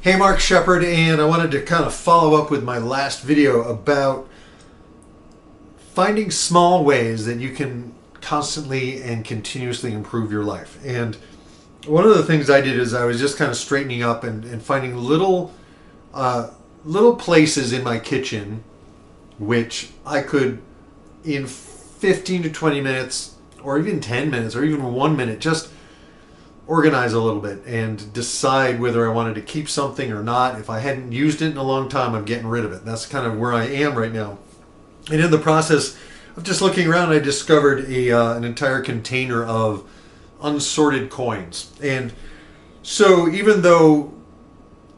Hey, Mark Shepard, and I wanted to kind of follow up with my last video about finding small ways that you can constantly and continuously improve your life. And one of the things I did is I was just kind of straightening up and finding little places in my kitchen which I could, in 15 to 20 minutes, or even 10 minutes, or even 1 minute, just organize a little bit and decide whether I wanted to keep something or not. If I hadn't used it in a long time, I'm getting rid of it. That's kind of where I am right now. And in the process of just looking around, I discovered an entire container of unsorted coins. And so even though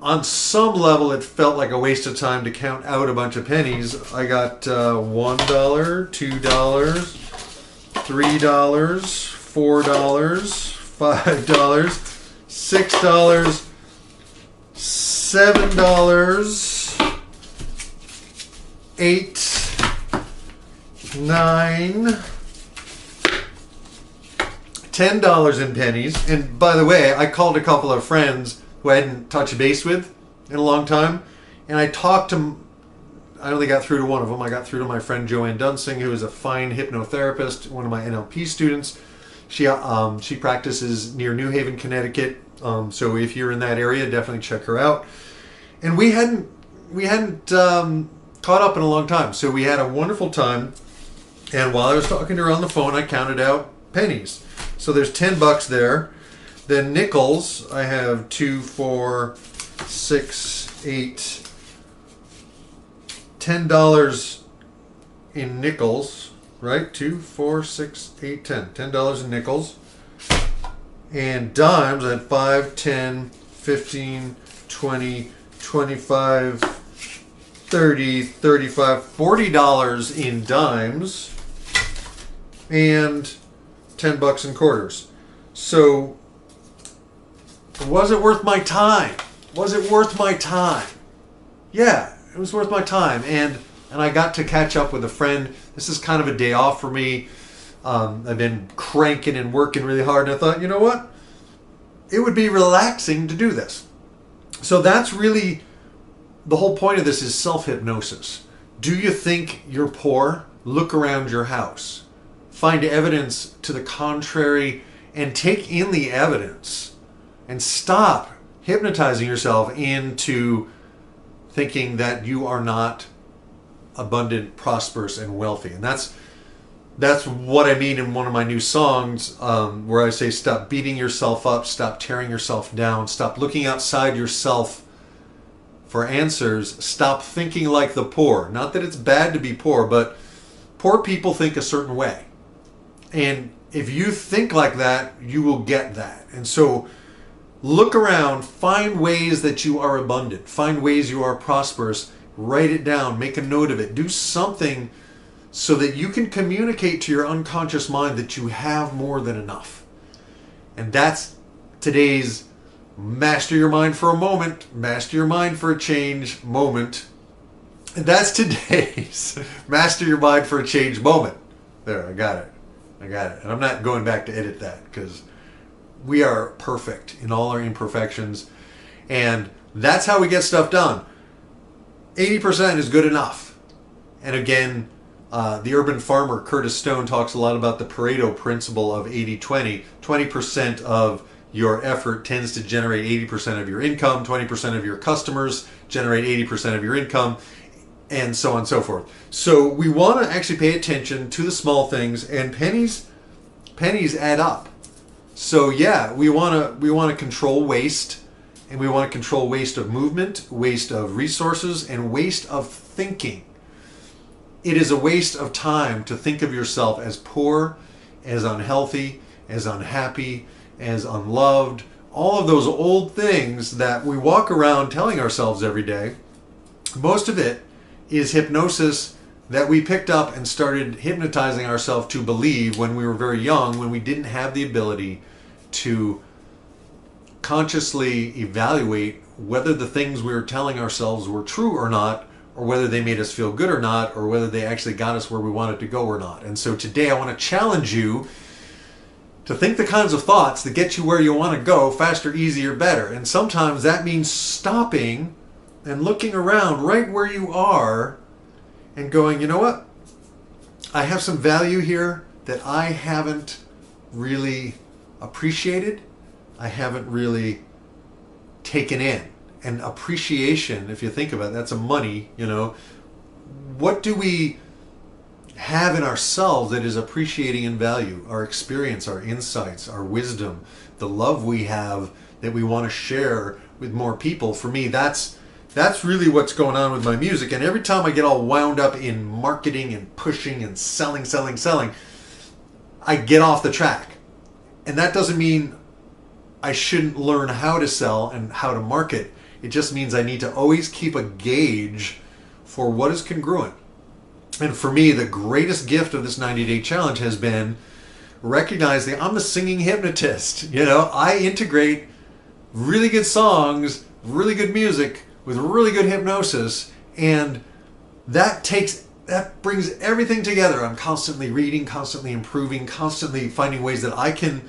on some level it felt like a waste of time to count out a bunch of pennies, I got $1, $2, $3, $4, $5, $6, $7, $8, $9, $10 in pennies. And by the way, I called a couple of friends who I hadn't touched base with in a long time, and I talked to, I only got through to one of them. I got through to my friend Joanne Dunsing, who is a fine hypnotherapist, one of my NLP students. She practices near New Haven, Connecticut. So if you're in that area, definitely check her out. And we hadn't caught up in a long time, so we had a wonderful time. And while I was talking to her on the phone, I counted out pennies. So there's $10 there. Then nickels, I have 2, 4, 6, 8, $10 in nickels, right? 2, 4, 6, 8, 10. $10 in nickels. And dimes, I had 5, 10, 15, 20, 25, 30, 35, $40 in dimes, and $10 in quarters. So, was it worth my time? Was it worth my time? Yeah, it was worth my time. And I got to catch up with a friend. This is kind of a day off for me. I've been cranking and working really hard, and I thought, you know what? It would be relaxing to do this. So that's really the whole point of this, is self-hypnosis. Do you think you're poor? Look around your house. Find evidence to the contrary and take in the evidence. And stop hypnotizing yourself into thinking that you are not abundant, prosperous, and wealthy. And that's what I mean in one of my new songs, where I say, stop beating yourself up, stop tearing yourself down, stop looking outside yourself for answers, stop thinking like the poor. Not that it's bad to be poor, but poor people think a certain way. And if you think like that, you will get that. And so look around, find ways that you are abundant, find ways you are prosperous, write it down, make a note of it, do something so that you can communicate to your unconscious mind that you have more than enough. And that's today's master your mind for a moment, master your mind for a change moment. And that's today's master your mind for a change moment. There, I got it. And I'm not going back to edit that, because we are perfect in all our imperfections. And that's how we get stuff done. 80% is good enough. And again, the urban farmer Curtis Stone talks a lot about the Pareto principle of 80-20. 20% of your effort tends to generate 80% of your income. 20% of your customers generate 80% of your income, and so on and so forth. So we want to actually pay attention to the small things, and pennies add up. So yeah, we want to control waste, and we want to control waste of movement, waste of resources, and waste of thinking. It is a waste of time to think of yourself as poor, as unhealthy, as unhappy, as unloved. All of those old things that we walk around telling ourselves every day. Most of it is hypnosis that we picked up and started hypnotizing ourselves to believe when we were very young, when we didn't have the ability to consciously evaluate whether the things we were telling ourselves were true or not, or whether they made us feel good or not, or whether they actually got us where we wanted to go or not. And so today I want to challenge you to think the kinds of thoughts that get you where you want to go faster, easier, better. And sometimes that means stopping and looking around right where you are and going, you know what? I have some value here that I haven't really appreciated. I haven't really taken in. And appreciation, if you think about it, that's a money, you know. What do we have in ourselves that is appreciating in value? Our experience, our insights, our wisdom, the love we have that we want to share with more people. For me, that's really what's going on with my music. And every time I get all wound up in marketing and pushing and selling, I get off the track. And that doesn't mean I shouldn't learn how to sell and how to market. It just means I need to always keep a gauge for what is congruent. And for me, the greatest gift of this 90-day challenge has been recognizing I'm the singing hypnotist. You know, I integrate really good songs, really good music with really good hypnosis, and that brings everything together. I'm constantly reading, constantly improving, constantly finding ways that I can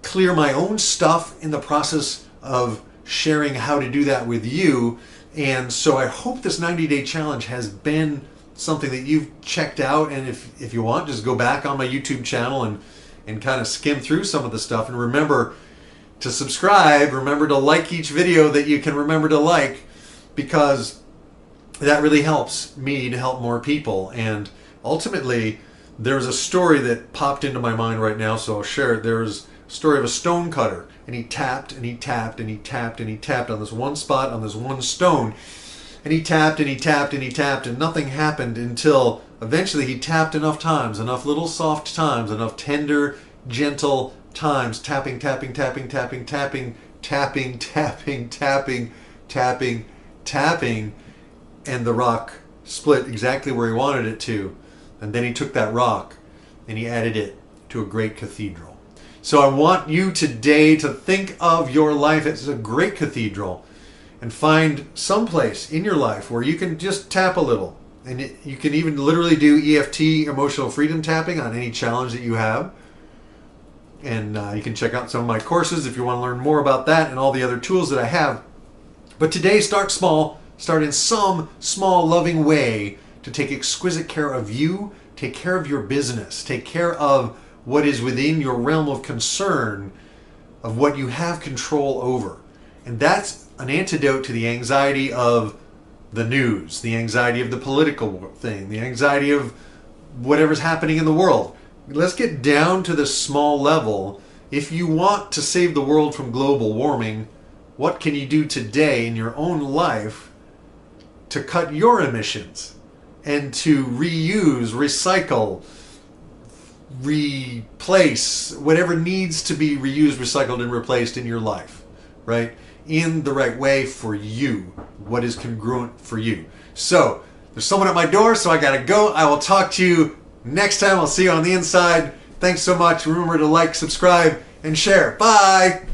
clear my own stuff in the process of sharing how to do that with you. And so I hope this 90-day challenge has been something that you've checked out, and if you want, just go back on my YouTube channel and kind of skim through some of the stuff. And remember to subscribe, remember to like each video that you can remember to like, because that really helps me to help more people. And ultimately, there's a story that popped into my mind right now, so I'll share it. There's a story of a stone cutter, and he tapped and he tapped and he tapped and he tapped on this one spot, on this one stone. And he tapped and he tapped and he tapped, and nothing happened until eventually he tapped enough times, enough little soft times, enough tender, gentle times, tapping, tapping, tapping, tapping, tapping, tapping, tapping, tapping, tapping, tapping, and the rock split exactly where he wanted it to. And then he took that rock and he added it to a great cathedral. So I want you today to think of your life as a great cathedral, and find some place in your life where you can just tap a little. And you can even literally do EFT, emotional freedom tapping, on any challenge that you have. And you can check out some of my courses if you want to learn more about that and all the other tools that I have. But today, start small. Start in some small, loving way to take exquisite care of you, take care of your business, take care of what is within your realm of concern, of what you have control over. And that's an antidote to the anxiety of the news, the anxiety of the political thing, the anxiety of whatever's happening in the world. Let's get down to the small level. If you want to save the world from global warming, what can you do today in your own life to cut your emissions and to reuse, recycle, replace whatever needs to be reused, recycled, and replaced in your life, right? In the right way for you, what is congruent for you. So there's someone at my door, so I gotta go. I will talk to you next time. I'll see you on the inside. Thanks so much. Remember to like, subscribe, and share. Bye.